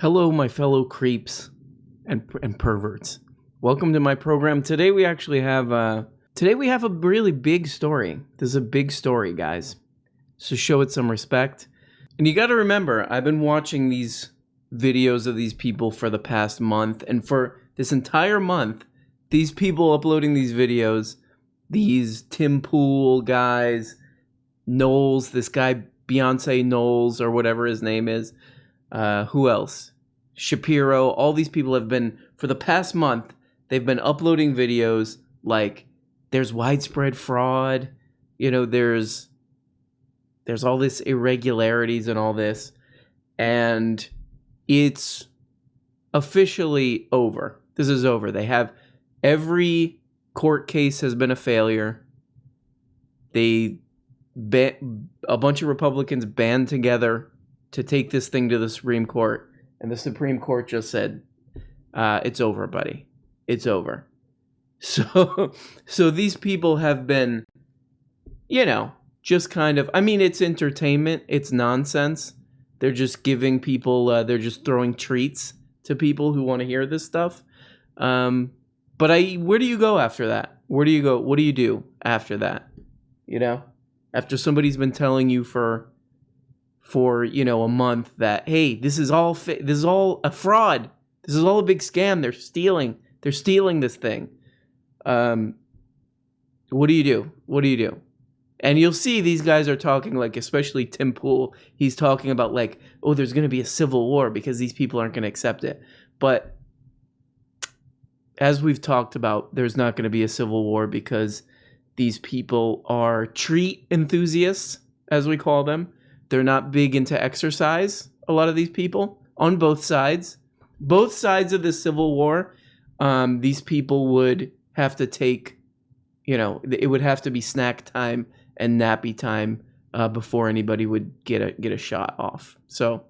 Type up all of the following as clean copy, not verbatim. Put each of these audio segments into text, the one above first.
Hello, my fellow creeps and perverts. Welcome to my program. Today we actually have a really big story. This is a big story, guys. So show it some respect. And you got to remember, I've been watching these videos of these people for the past month, and for this entire month, these people uploading these videos, these Tim Pool guys, Knowles, this guy Beyonce Knowles or whatever his name is. Who else? Shapiro. All these people have been, for the past month, they've been uploading videos like there's widespread fraud. You know, there's all this irregularities and all this. And it's officially over. This is over. They have every court case has been a failure. A bunch of Republicans band together to take this thing to the Supreme Court, and the Supreme Court just said, it's over, buddy. It's over. So these people have been, just kind of, it's entertainment. It's nonsense. They're just giving people, they're just throwing treats to people who want to hear this stuff. But where do you go after that? Where do you go? What do you do after that? After somebody's been telling you for a month that, hey, this is all a fraud. This is all a big scam. They're stealing this thing. What do you do? And you'll see these guys are talking, like, especially Tim Pool, he's talking about, like, oh, there's going to be a civil war because these people aren't going to accept it. But as we've talked about, there's not going to be a civil war because these people are treat enthusiasts, as we call them. They're not big into exercise, a lot of these people, on both sides. Both sides of the Civil War, these people would have to take, it would have to be snack time and nappy time before anybody would get a shot off. So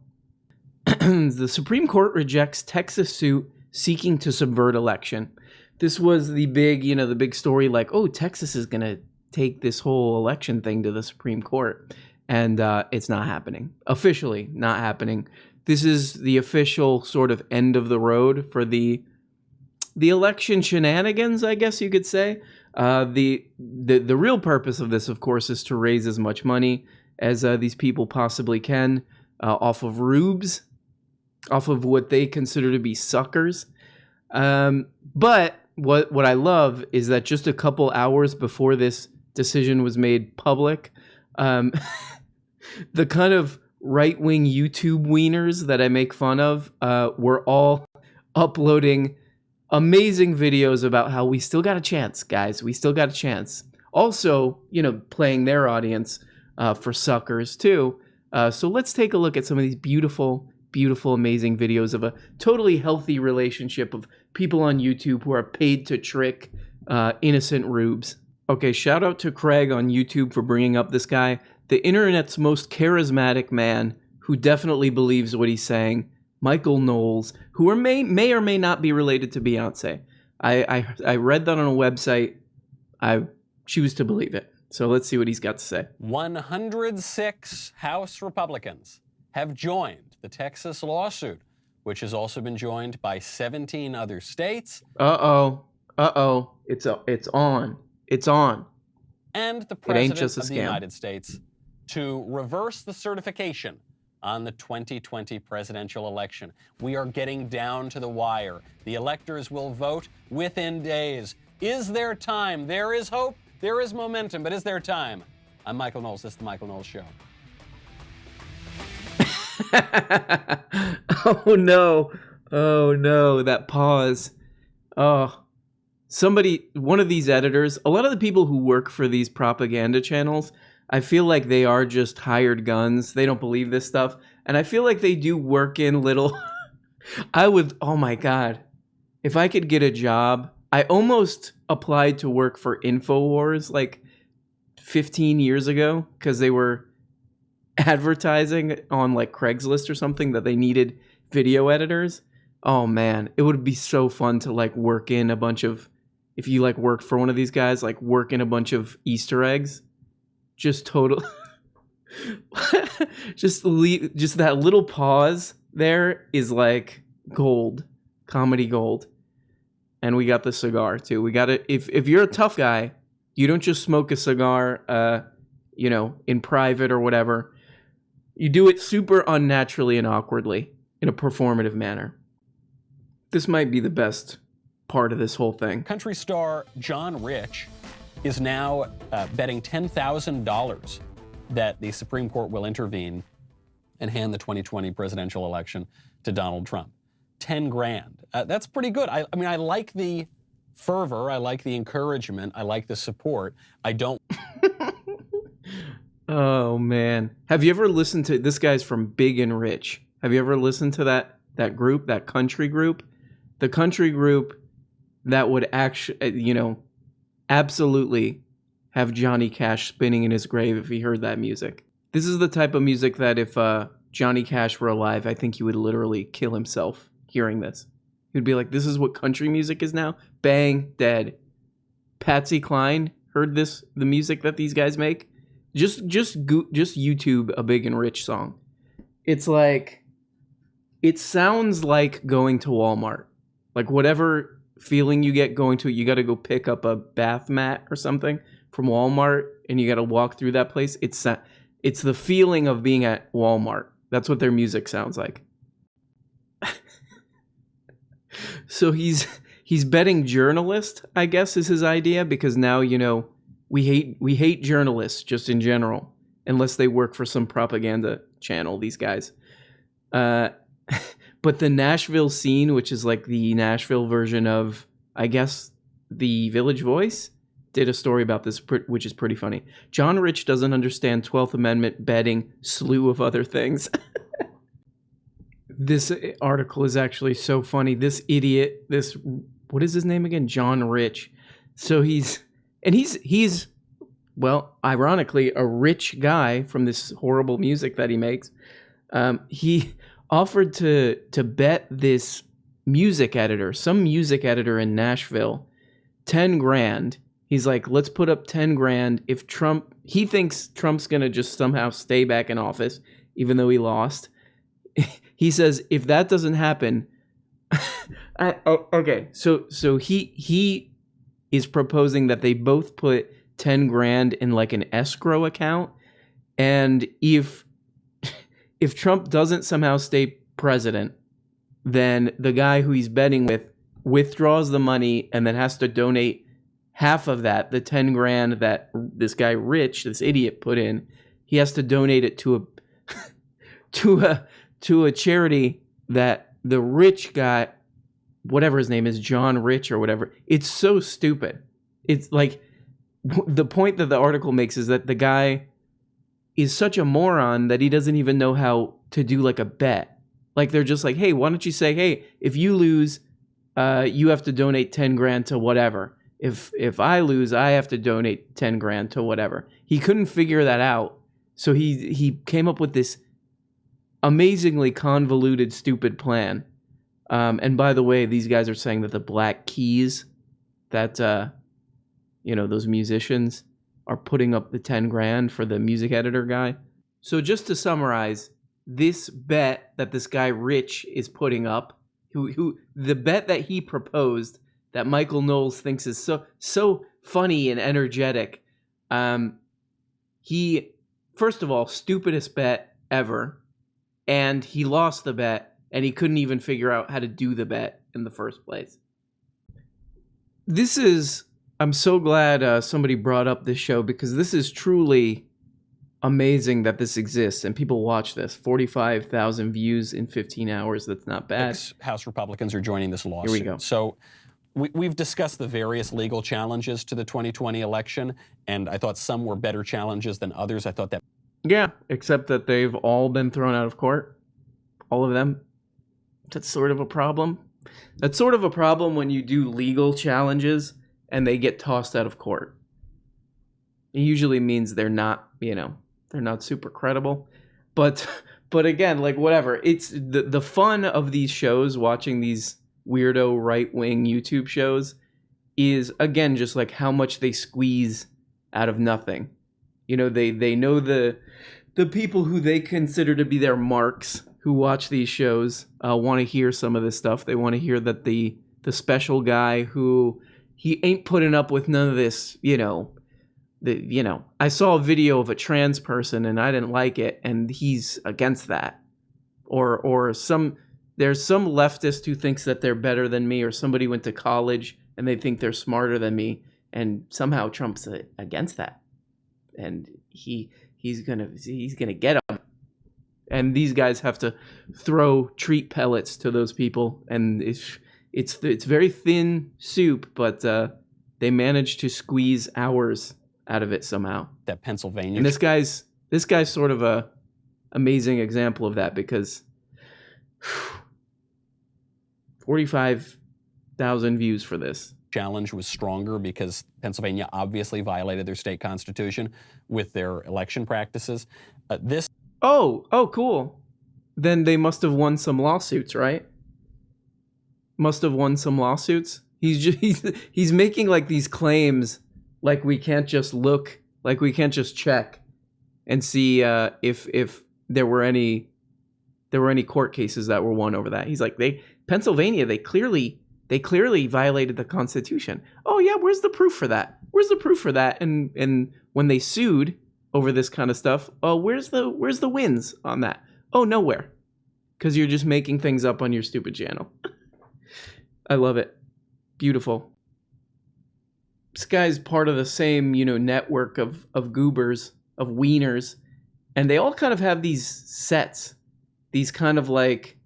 the Supreme Court rejects Texas suit seeking to subvert election. This was the big story, like, oh, Texas is going to take this whole election thing to the Supreme Court. And it's not happening. Officially not happening. This is the official sort of end of the road for the election shenanigans, I guess you could say. The real purpose of this, of course, is to raise as much money as these people possibly can off of rubes, off of what they consider to be suckers. But what I love is that just a couple hours before this decision was made public, the kind of right-wing YouTube wieners that I make fun of were all uploading amazing videos about how we still got a chance, guys. We still got a chance. Also, playing their audience for suckers, too. So let's take a look at some of these beautiful, beautiful, amazing videos of a totally healthy relationship of people on YouTube who are paid to trick innocent rubes. Okay, shout out to Craig on YouTube for bringing up this guy, the internet's most charismatic man who definitely believes what he's saying, Michael Knowles, who may or may not be related to Beyonce. I read that on a website. I choose to believe it. So let's see what he's got to say. 106 House Republicans have joined the Texas lawsuit, which has also been joined by 17 other states. Uh-oh. It's on. It's on. And the President of the United States to reverse the certification on the 2020 presidential election. We are getting down to the wire. The electors will vote within days. Is there time? There is hope. There is momentum. But is there time? I'm Michael Knowles. This is The Michael Knowles Show. Oh, no. That pause. Oh. One of these editors, a lot of the people who work for these propaganda channels, I feel like they are just hired guns. They don't believe this stuff. And I feel like they do work in little... oh my God. If I could get a job, I almost applied to work for InfoWars like 15 years ago because they were advertising on like Craigslist or something that they needed video editors. Oh man, it would be so fun to like work in a bunch of... If you like work for one of these guys, like work in a bunch of Easter eggs, just total, just that little pause there is like gold, comedy gold. And we got the cigar too. We got it. If you're a tough guy, you don't just smoke a cigar, in private or whatever. You do it super unnaturally and awkwardly in a performative manner. This might be the best part of this whole thing. Country star John Rich is now betting $10,000 that the Supreme Court will intervene and hand the 2020 presidential election to Donald Trump. 10 grand. That's pretty good. I mean, I like the fervor. I like the encouragement. I like the support. I don't. Oh, man. Have you ever listened to, this guy's from Big and Rich. Have you ever listened to that group, that country group? The country group that would actually, absolutely have Johnny Cash spinning in his grave if he heard that music. This is the type of music that if Johnny Cash were alive, I think he would literally kill himself hearing this. He'd be like, this is what country music is now? Bang, dead. Patsy Cline heard the music that these guys make? Just YouTube a Big and Rich song. It's like, it sounds like going to Walmart. Like whatever feeling you get going to it, you got to go pick up a bath mat or something from Walmart and you got to walk through that place. It's the feeling of being at Walmart. That's what their music sounds like. So he's betting journalist, I guess is his idea, because now, we hate journalists just in general, unless they work for some propaganda channel, these guys. But the Nashville Scene, which is like the Nashville version of, I guess, the Village Voice, did a story about this, which is pretty funny. John Rich doesn't understand 12th Amendment betting, slew of other things. This article is actually so funny. This idiot, what is his name again? John Rich. So he's, well, ironically, a rich guy from this horrible music that he makes. He offered to bet this music editor, some music editor in Nashville, 10 grand. He's like, let's put up 10 grand if he thinks Trump's going to just somehow stay back in office, even though he lost. He says, if that doesn't happen, okay. So he is proposing that they both put 10 grand in like an escrow account. And if Trump doesn't somehow stay president, then the guy who he's betting with withdraws the money and then has to donate half of that, the 10 grand that this guy Rich, this idiot, put in. He has to donate it to a charity that the rich guy, whatever his name is, John Rich or whatever. It's so stupid. It's like, the point that the article makes is that the guy is such a moron that he doesn't even know how to do like a bet. Like they're just like, hey, why don't you say, hey, if you lose, you have to donate 10 grand to whatever. If I lose, I have to donate 10 grand to whatever. He couldn't figure that out. So he came up with this amazingly convoluted, stupid plan. And by the way, these guys are saying that the Black Keys, that, those musicians are putting up the 10 grand for the music editor guy. So just to summarize, this bet that this guy Rich is putting up, who the bet that he proposed that Michael Knowles thinks is so funny and energetic, he, first of all, stupidest bet ever, and he lost the bet, and he couldn't even figure out how to do the bet in the first place. I'm so glad somebody brought up this show, because this is truly amazing that this exists and people watch this. 45,000 views in 15 hours. That's not bad. House Republicans are joining this lawsuit. Here we go. So we've discussed the various legal challenges to the 2020 election, and I thought some were better challenges than others. I thought that... Yeah, except that they've all been thrown out of court. All of them. That's sort of a problem. That's sort of a problem when you do legal challenges and they get tossed out of court. It usually means they're not, they're not super credible. But again, like whatever. It's the fun of these shows, watching these weirdo right-wing YouTube shows, is again just like how much they squeeze out of nothing. They know the people who they consider to be their marks, who watch these shows want to hear some of this stuff. They want to hear that the special guy who he ain't putting up with none of this, I saw a video of a trans person and I didn't like it, and he's against that. Or there's some leftist who thinks that they're better than me, or somebody went to college and they think they're smarter than me, and somehow Trump's against that. And he's gonna get them. And these guys have to throw treat pellets to those people, and it's very thin soup, but they managed to squeeze hours out of it somehow. That Pennsylvania. And this guy's sort of a amazing example of that, because 45,000 views for this. Challenge was stronger because Pennsylvania obviously violated their state constitution with their election practices. Oh, cool. Then they must have won some lawsuits, right? Must have won some lawsuits. He's making like these claims, like we can't just look, like we can't just check and see if there were any court cases that were won over that. He's like, Pennsylvania, they clearly violated the Constitution. Oh yeah, where's the proof for that? Where's the proof for that? And when they sued over this kind of stuff, oh, where's the wins on that? Oh, nowhere, because you're just making things up on your stupid channel. I love it. Beautiful. This guy's part of the same, network of goobers, of wieners, and they all kind of have these sets, these kind of like,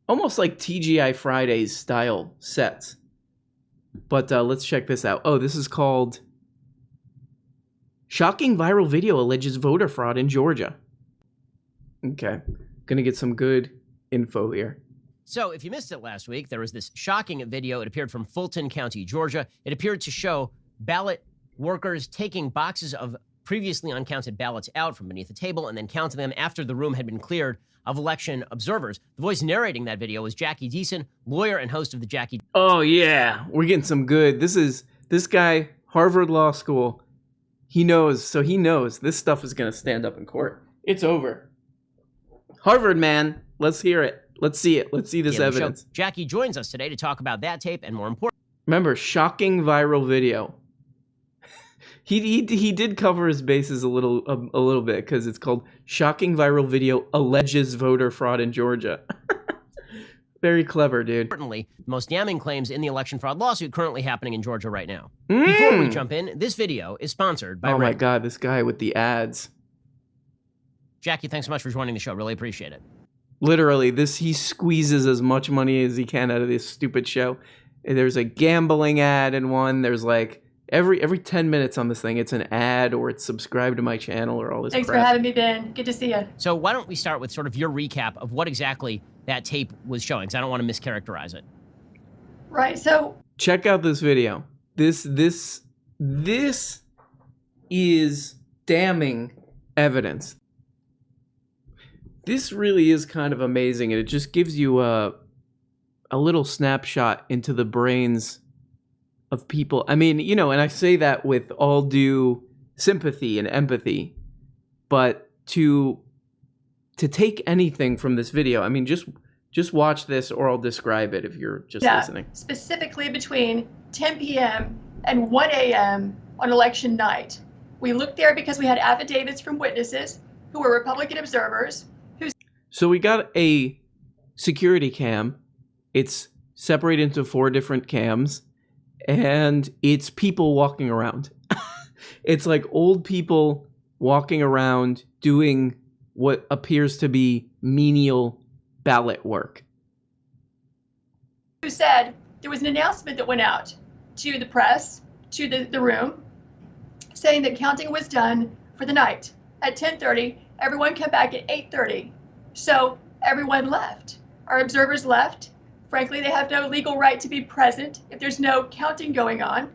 almost like TGI Fridays style sets. But let's check this out. Oh, this is called Shocking Viral Video Alleges Voter Fraud in Georgia. Okay, gonna get some good info here. So if you missed it last week, there was this shocking video. It appeared from Fulton County, Georgia. It appeared to show ballot workers taking boxes of previously uncounted ballots out from beneath the table and then counting them after the room had been cleared of election observers. The voice narrating that video was Jackie Deason, lawyer and host of the Jackie. Oh yeah, we're getting some good. This guy, Harvard Law School. He knows this stuff is going to stand up in court. It's over. Harvard, man. Let's hear it. Let's see it. Let's see this evidence. Jackie joins us today to talk about that tape and more important. Remember, shocking viral video. He did cover his bases a little bit, because it's called Shocking Viral Video Alleges Voter Fraud in Georgia. Very clever, dude. Importantly, the most damning claims in the election fraud lawsuit currently happening in Georgia right now. Before we jump in, this video is sponsored by my God, this guy with the ads. Jackie, thanks so much for joining the show. Really appreciate it. Literally, he squeezes as much money as he can out of this stupid show. There's a gambling ad in one. There's like every 10 minutes on this thing, it's an ad, or it's subscribe to my channel, or all this Thanks crap. for having me, Ben. Good to see you. So why don't we start with sort of your recap of what exactly that tape was showing, because I don't want to mischaracterize it. Right, so check out this video. This is damning evidence. This really is kind of amazing, and it just gives you a little snapshot into the brains of people. I mean, and I say that with all due sympathy and empathy, but to take anything from this video, I mean, just watch this, or I'll describe it if you're just listening. Specifically between 10 p.m. and 1 a.m. on election night. We looked there because we had affidavits from witnesses who were Republican observers. So we got a security cam. It's separated into 4 different cams, and it's people walking around. It's like old people walking around doing what appears to be menial ballot work. Who said there was an announcement that went out to the press, to the room, saying that counting was done for the night. At 10:30, everyone came back at 8:30. So everyone left. Our observers left. Frankly, they have no legal right to be present if there's no counting going on.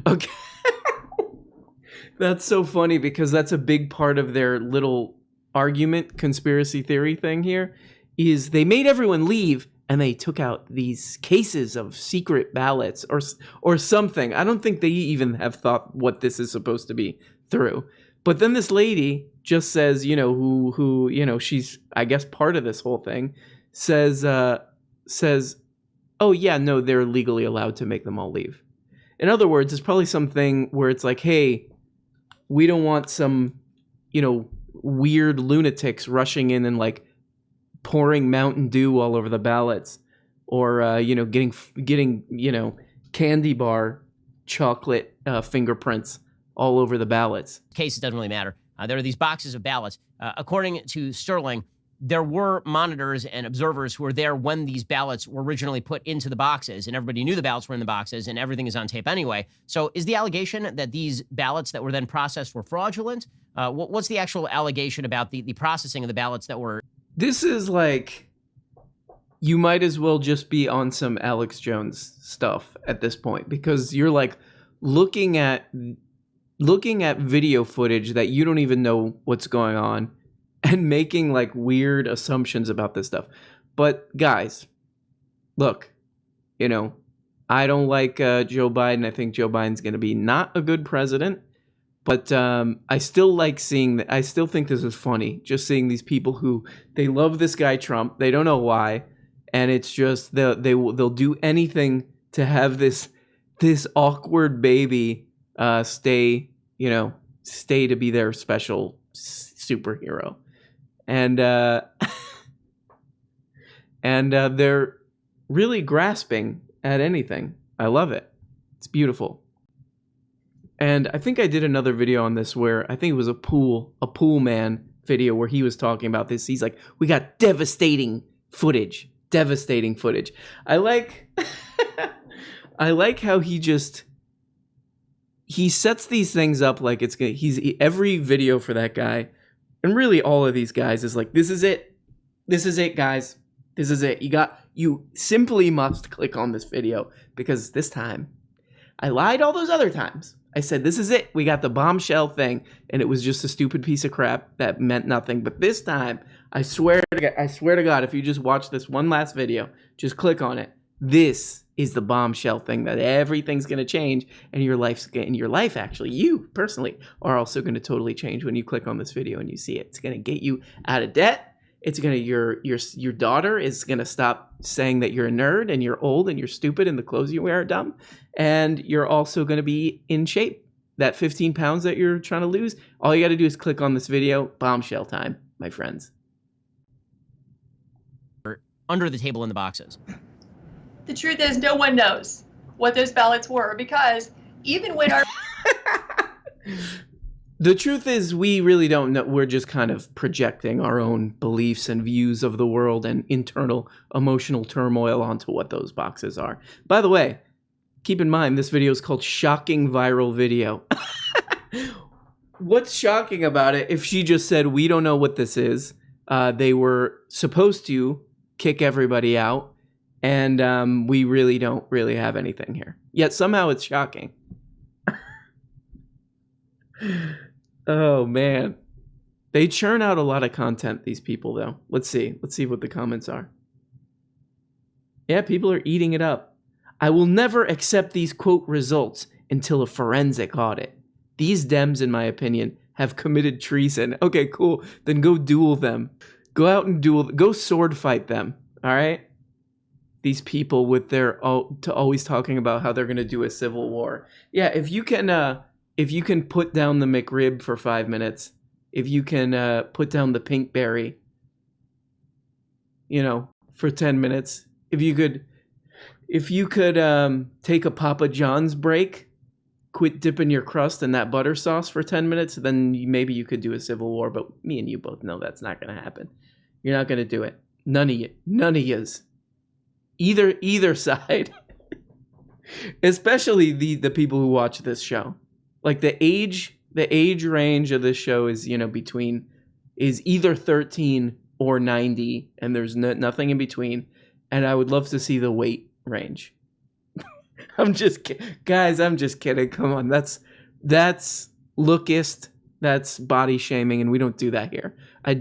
Okay. That's so funny, because that's a big part of their little argument, conspiracy theory thing here, is they made everyone leave and they took out these cases of secret ballots or something. I don't think they even have thought what this is supposed to be through. But then this lady just says, who, she's, I guess, part of this whole thing, says, oh yeah, no, they're legally allowed to make them all leave. In other words, it's probably something where it's like, hey, we don't want some, weird lunatics rushing in and like pouring Mountain Dew all over the ballots, or getting candy bar chocolate fingerprints all over the ballots. Case, it doesn't really matter. There are these boxes of ballots. According to Sterling, there were monitors and observers who were there when these ballots were originally put into the boxes, and everybody knew the ballots were in the boxes, and everything is on tape anyway. So is the allegation that these ballots that were then processed were fraudulent? What's the actual allegation about the processing of the ballots that were... This is like, you might as well just be on some Alex Jones stuff at this point, because you're like looking at video footage that you don't even know what's going on and making like weird assumptions about this stuff. But guys, look, I don't like Joe Biden. I think Joe Biden's going to be not a good president. But I still like seeing that. I still think this is funny, just seeing these people who, they love this guy Trump. They don't know why, and it's just they'll do anything to have this awkward baby stay to be their special superhero, and they're really grasping at anything. I love it. It's beautiful. And I think I did another video on this where I think it was a pool man video where he was talking about this. He's like, we got devastating footage. I like I like how he sets these things up like every video for that guy, and really all of these guys is like, this is it guys, this is it. You simply must click on this video, because this time I lied all those other times. I said, this is it. We got the bombshell thing, and it was just a stupid piece of crap that meant nothing. But this time, I swear to God, if you just watch this one last video, just click on it. This is the bombshell thing that everything's going to change, and your life, actually, you personally are also going to totally change when you click on this video and you see it. It's going to get you out of debt. It's going to, your daughter is going to stop saying that you're a nerd and you're old and you're stupid and the clothes you wear are dumb. And you're also going to be in shape. That 15 pounds that you're trying to lose, all you got to do is click on this video. Bombshell time, my friends. Under the table in the boxes. The truth is, no one knows what those ballots were, because even when our... The truth is, we really don't know. We're just kind of projecting our own beliefs and views of the world and internal emotional turmoil onto what those boxes are. By the way, keep in mind, this video is called Shocking Viral Video. What's shocking about it? If she just said, we don't know what this is, they were supposed to kick everybody out, and we really don't have anything here. Yet somehow it's shocking. Oh, man. They churn out a lot of content, these people, though. Let's see what the comments are. Yeah, people are eating it up. I will never accept these, quote, results until a forensic audit. These Dems, in my opinion, have committed treason. Okay, cool. Then go duel them. Go out and go sword fight them. All right? These people with their always talking about how they're going to do a civil war. Yeah, if you can put down the McRib for 5 minutes, if you can put down the Pinkberry, for 10 minutes, if you could take a Papa John's break, quit dipping your crust in that butter sauce for 10 minutes, then maybe you could do a civil war. But me and you both know that's not going to happen. You're not going to do it. None of yous. Either side. Especially the people who watch this show. Like the age range of this show is, is either 13 or 90, and there's nothing in between. And I would love to see the weight range. I'm just kidding. Come on. That's lookist. That's body shaming, and we don't do that here. I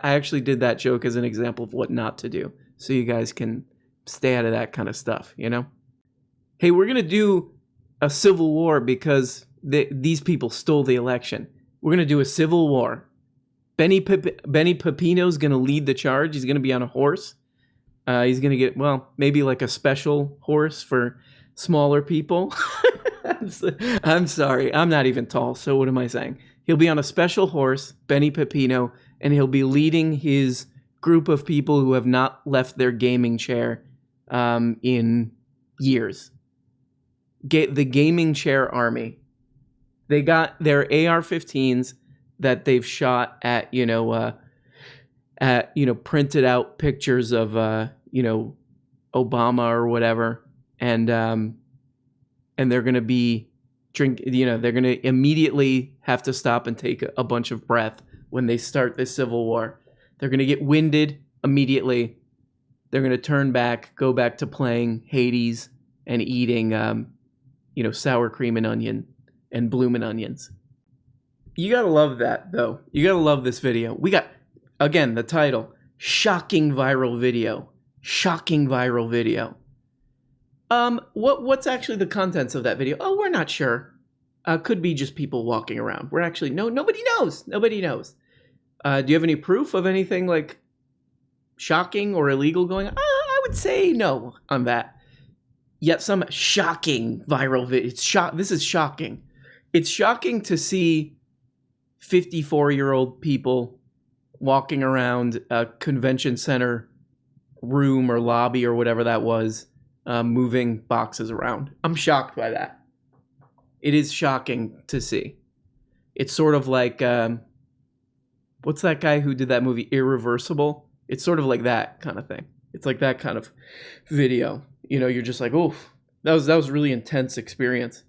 actually did that joke as an example of what not to do, so you guys can stay out of that kind of stuff, Hey, we're going to do a civil war because these people stole the election. We're going to do a civil war. Benny Pepino's going to lead the charge. He's going to be on a horse. He's going to get, well, maybe like a special horse for smaller people. I'm sorry. I'm not even tall. So what am I saying? He'll be on a special horse, Benny Pepino, and he'll be leading his group of people who have not left their gaming chair in years. The gaming chair army. They got their AR-15s that they've shot at, printed out pictures of, Obama or whatever. And they're going to be they're going to immediately have to stop and take a bunch of breath when they start this civil war. They're going to get winded immediately. They're going to turn back, go back to playing Hades and eating, sour cream and onion and bloomin' onions. You got to love that, though. You got to love this video. We got, again, the title, Shocking Viral Video. Shocking Viral Video. What's actually the contents of that video? Oh, we're not sure. Could be just people walking around. We're actually, nobody knows. Nobody knows. Do you have any proof of anything like shocking or illegal going on? I would say no on that. Yet some shocking viral video. This is shocking. It's shocking to see 54-year-old people walking around a convention center room or lobby or whatever that was, moving boxes around. I'm shocked by that. It is shocking to see. It's sort of like, what's that guy who did that movie, Irreversible? It's sort of like that kind of thing. It's like that kind of video. You're just like, oof, that was a really intense experience.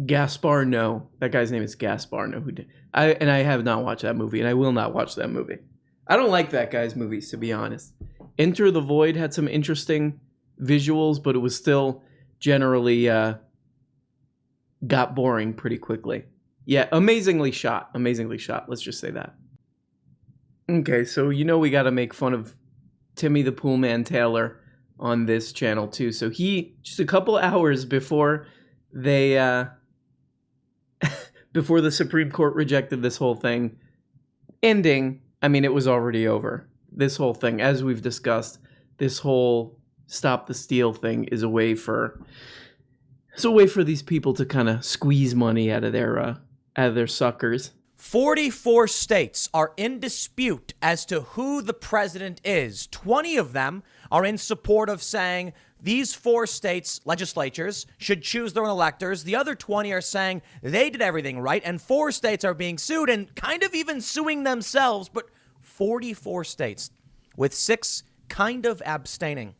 Gaspar Noé. That guy's name is Gaspar Noé. Who did? I have not watched that movie, and I will not watch that movie. I don't like that guy's movies, to be honest. Enter the Void had some interesting visuals, but it was still generally got boring pretty quickly. Yeah, amazingly shot. Let's just say that. Okay, so we got to make fun of Timmy the Poolman Taylor on this channel too. So he, just a couple hours before they before the Supreme Court rejected this whole thing ending, I mean, it was already over. This whole thing, as we've discussed, this whole Stop the Steal thing is a way for these people to kind of squeeze money out of their suckers. 44 states are in dispute as to who the president is. 20 of them are in support of saying these 4 states' legislatures should choose their own electors. The other 20 are saying they did everything right, and 4 states are being sued and kind of even suing themselves, but 44 states with 6 kind of abstaining.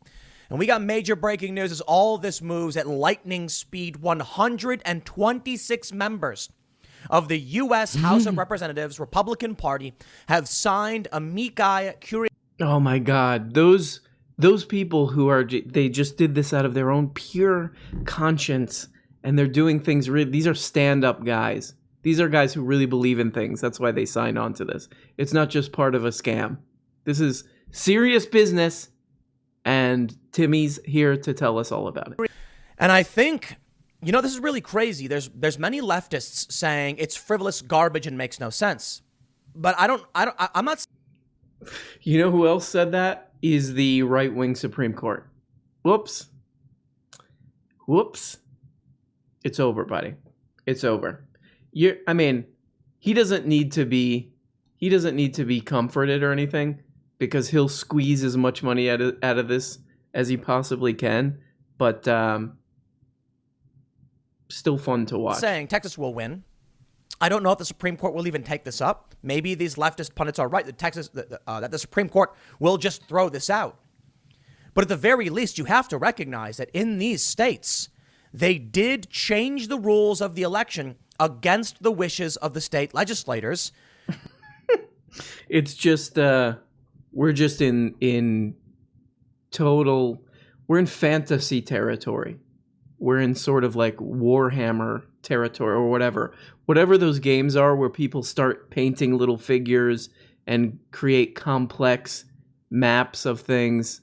And we got major breaking news as all this moves at lightning speed. 126 members of the U.S. House of Representatives Republican Party have signed amici curiae. Oh my God, those people they just did this out of their own pure conscience, and they're doing things. These are stand-up guys. These are guys who really believe in things. That's why they signed on to this. It's not just part of a scam. This is serious business, and Timmy's here to tell us all about it. And I think, this is really crazy. There's many leftists saying it's frivolous garbage and makes no sense. But I'm not. You know who else said that? Is the right-wing Supreme Court. Whoops. It's over, buddy. It's over. He doesn't need to be comforted or anything, because he'll squeeze as much money out of this as he possibly can. But still fun to watch. Saying Texas will win. I don't know if the Supreme Court will even take this up. Maybe these leftist pundits are right that that the Supreme Court will just throw this out. But at the very least, you have to recognize that in these states, they did change the rules of the election against the wishes of the state legislators. It's just we're just in total. We're in fantasy territory. We're in sort of like Warhammer territory or whatever those games are where people start painting little figures and create complex maps of things.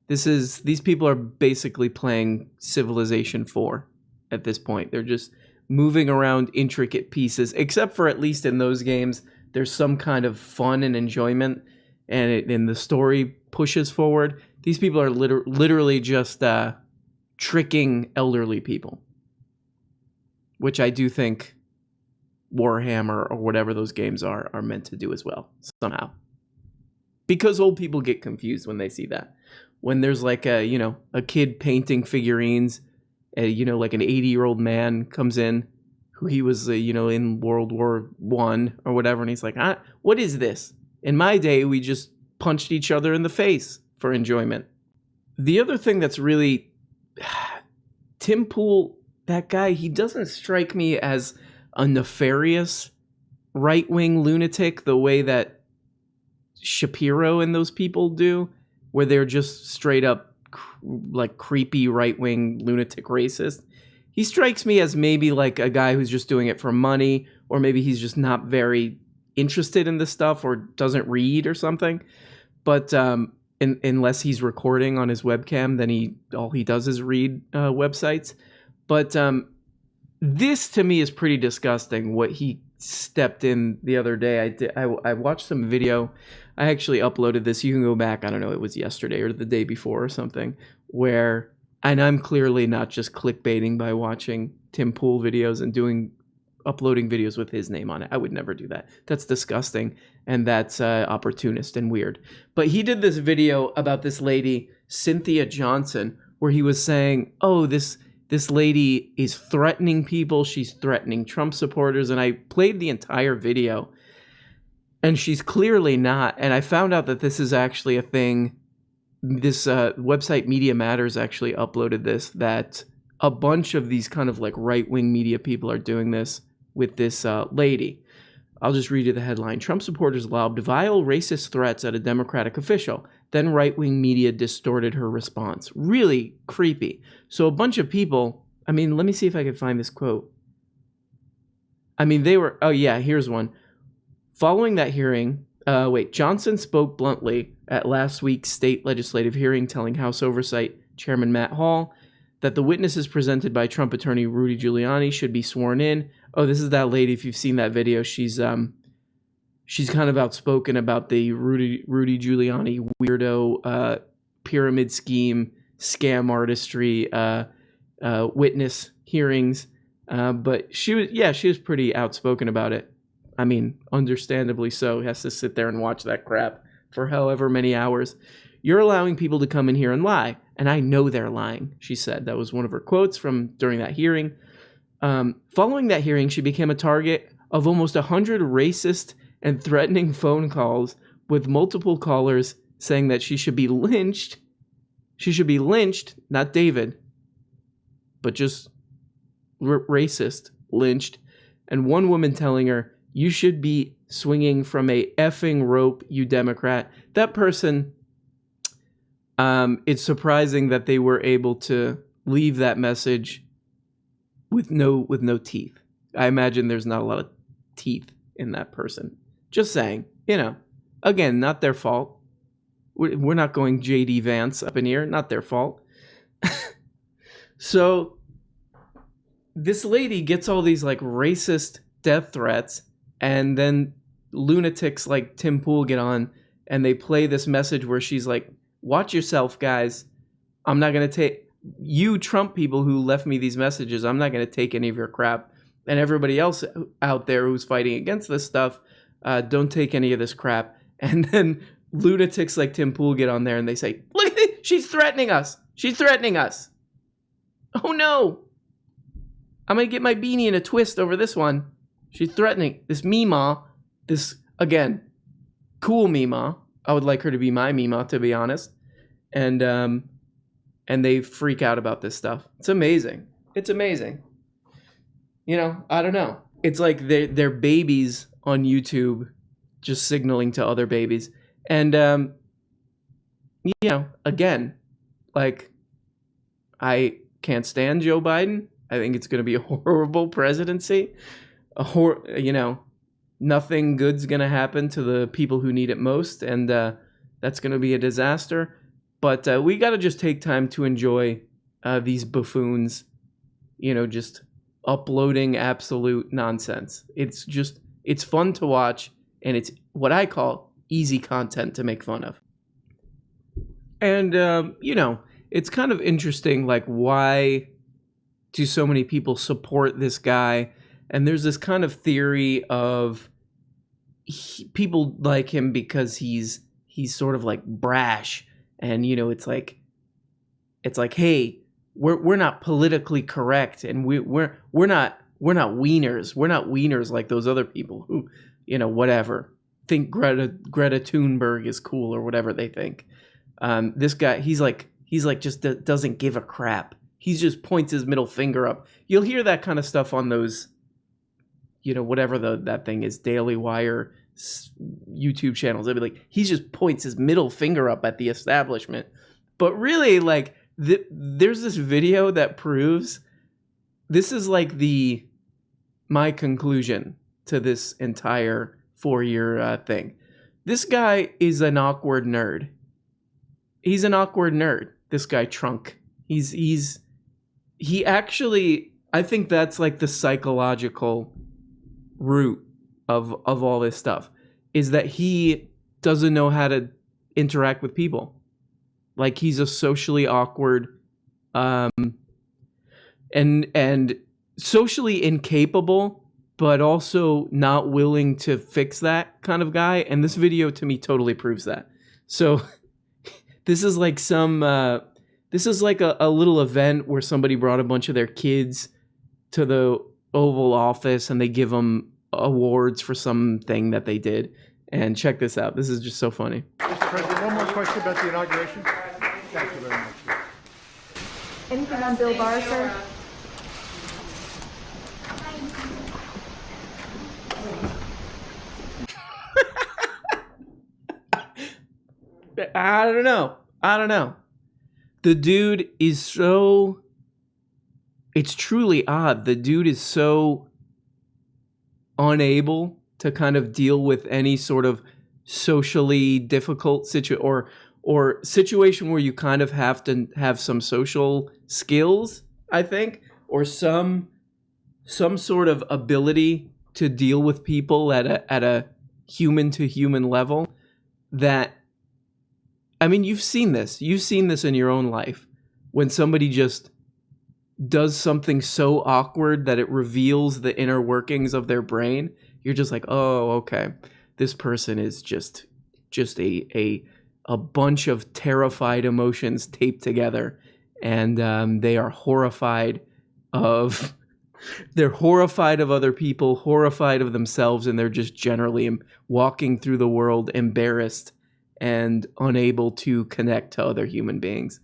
These people are basically playing Civilization 4 at this point. They're just moving around intricate pieces, except for at least in those games, there's some kind of fun and enjoyment, and the story pushes forward. These people are literally just tricking elderly people, which I do think Warhammer or whatever those games are meant to do as well, somehow. Because old people get confused when they see that. When there's like a kid painting figurines, like an 80-year-old man comes in, who he was, in World War I or whatever, and he's like, what is this? In my day, we just punched each other in the face for enjoyment. The other thing that's really... Tim Pool, that guy, he doesn't strike me as a nefarious right-wing lunatic the way that Shapiro and those people do, where they're just straight up like creepy right-wing lunatic racist. He strikes me as maybe like a guy who's just doing it for money, or maybe he's just not very interested in this stuff or doesn't read or something. But unless he's recording on his webcam, then all he does is read websites. But this to me is pretty disgusting. What he stepped in the other day, I watched some video. I actually uploaded this. You can go back. I don't know. It was yesterday or the day before or something. And I'm clearly not just clickbaiting by watching Tim Pool videos and uploading videos with his name on it. I would never do that. That's disgusting, and that's opportunist and weird. But he did this video about this lady, Cynthia Johnson, where he was saying, oh, this lady is threatening people. She's threatening Trump supporters. And I played the entire video, and she's clearly not. And I found out that this is actually a thing. This website Media Matters actually uploaded this, that a bunch of these kind of like right-wing media people are doing this with this lady. I'll just read you the headline. Trump supporters lobbed vile racist threats at a Democratic official. Then right-wing media distorted her response. Really creepy. So a bunch of people, let me see if I can find this quote. Here's one. Following that hearing, Johnson spoke bluntly at last week's state legislative hearing, telling House Oversight Chairman Matt Hall that the witnesses presented by Trump attorney Rudy Giuliani should be sworn in. Oh, this is that lady. If you've seen that video, she's kind of outspoken about the Rudy Giuliani weirdo pyramid scheme, scam artistry, witness hearings. But she was pretty outspoken about it. Understandably so. He has to sit there and watch that crap for however many hours. You're allowing people to come in here and lie, and I know they're lying, she said. That was one of her quotes from during that hearing. Following that hearing, she became a target of almost 100 racist and threatening phone calls, with multiple callers saying that she should be lynched. She should be lynched, not David, but just racist, lynched. And one woman telling her, you should be swinging from a effing rope, you Democrat. That person, it's surprising that they were able to leave that message with no teeth. I imagine there's not a lot of teeth in that person. Just saying, again, not their fault. We're not going J.D. Vance up in here. Not their fault. So this lady gets all these like racist death threats, and then lunatics like Tim Pool get on and they play this message where she's like, watch yourself, guys. I'm not going to take you Trump people who left me these messages. I'm not going to take any of your crap. And everybody else out there who's fighting against this stuff, don't take any of this crap. And then lunatics like Tim Pool get on there and they say, look at it. She's threatening us. She's threatening us. Oh no. I'm going to get my beanie in a twist over this one. She's threatening this Mima, this, again, cool Mima. I would like her to be my Mima, to be honest. And they freak out about this stuff. It's amazing. It's amazing. I don't know. It's like they're babies on YouTube just signaling to other babies. And, again, like, I can't stand Joe Biden. I think it's going to be a horrible presidency. Nothing good's going to happen to the people who need it most, and that's going to be a disaster. But we got to just take time to enjoy these buffoons, just uploading absolute nonsense. It's fun to watch. and it's what I call easy content to make fun of. And, it's kind of interesting, like, why do so many people support this guy? And there's this kind of theory of people like him because he's sort of like brash, and it's like, hey, we're not politically correct, and we're not wieners. We're not wieners like those other people who, whatever, think Greta Thunberg is cool or whatever they think. This guy, he's like just doesn't give a crap. He just points his middle finger up. You'll hear that kind of stuff on those, whatever that thing is, Daily Wire YouTube channels. They'll be like, he just points his middle finger up at the establishment. But really, like, there's this video that proves this is like my conclusion to this entire 4-year thing. This guy is an awkward nerd. He's an awkward nerd. This guy Trunk. He actually, I think that's like the psychological root of all this stuff, is that he doesn't know how to interact with people. Like, he's a socially awkward, and socially incapable, but also not willing to fix that kind of guy. And this video to me totally proves that. So this is like a little event where somebody brought a bunch of their kids to the Oval Office, and they give them awards for something that they did. And check this out. This is just so funny. Mr. President, one more question about the inauguration. Thank you very much. Anything on Bill Barr, sir? I don't know. The dude is so... It's truly odd. The dude is so unable to kind of deal with any sort of socially difficult or situation where you kind of have to have some social skills, I think, or some sort of ability to deal with people at a human to human level. That, I mean, you've seen this in your own life, when somebody just does something so awkward that it reveals the inner workings of their brain. You're just like, oh, okay, this person is just a bunch of terrified emotions taped together, and they are horrified of other people, horrified of themselves, and they're just generally walking through the world embarrassed and unable to connect to other human beings.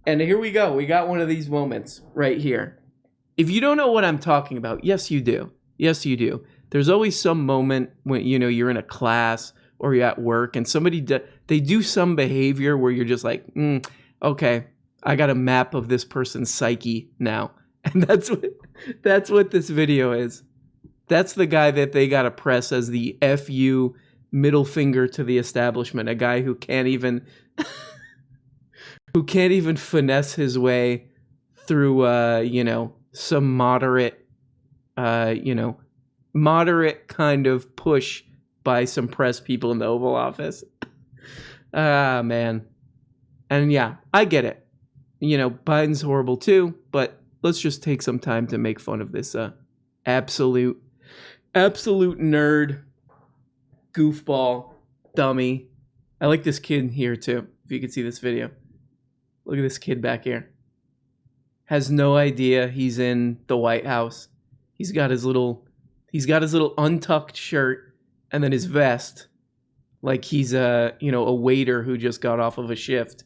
And here we go. We got one of these moments right here. If you don't know what I'm talking about, yes, you do. Yes, you do. There's always some moment when, you're in a class or you're at work, and somebody they do some behavior where you're just like, okay, I got a map of this person's psyche now. And that's what this video is. That's the guy that they got to press as the FU middle finger to the establishment, a guy who can't even finesse his way through some moderate kind of push by some press people in the Oval Office. Man. And yeah, I get it. Biden's horrible too, but let's just take some time to make fun of this absolute nerd, goofball, dummy. I like this kid here too, if you can see this video. Look at this kid back here. Has no idea he's in the White House. He's got his little untucked shirt and then his vest, like he's a waiter who just got off of a shift,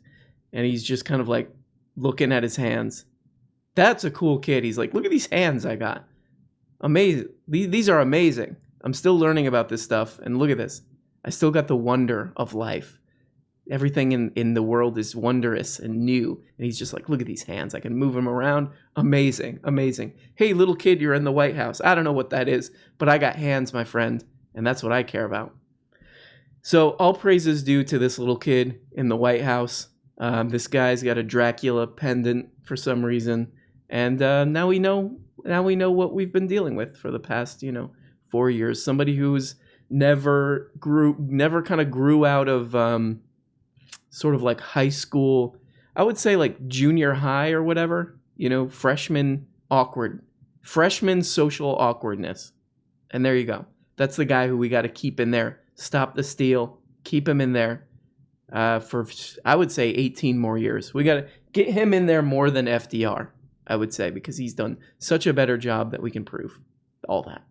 and he's just kind of like looking at his hands. That's a cool kid. He's like, look at these hands I got. Amazing. These are amazing. I'm still learning about this stuff, and look at this. I still got the wonder of life. Everything in the world is wondrous and new. And he's just like, look at these hands. I can move them around. Amazing, amazing. Hey, little kid, you're in the White House. I don't know what that is, but I got hands, my friend. And that's what I care about. So all praise is due to this little kid in the White House. This guy's got a Dracula pendant for some reason. And now we know what we've been dealing with for the past, 4 years. Somebody who's never kind of grew out of sort of like high school, I would say like junior high or whatever, freshman social awkwardness. And there you go. That's the guy who we got to keep in there. Stop the steal. Keep him in there for, I would say, 18 more years. We got to get him in there more than FDR, I would say, because he's done such a better job that we can prove all that.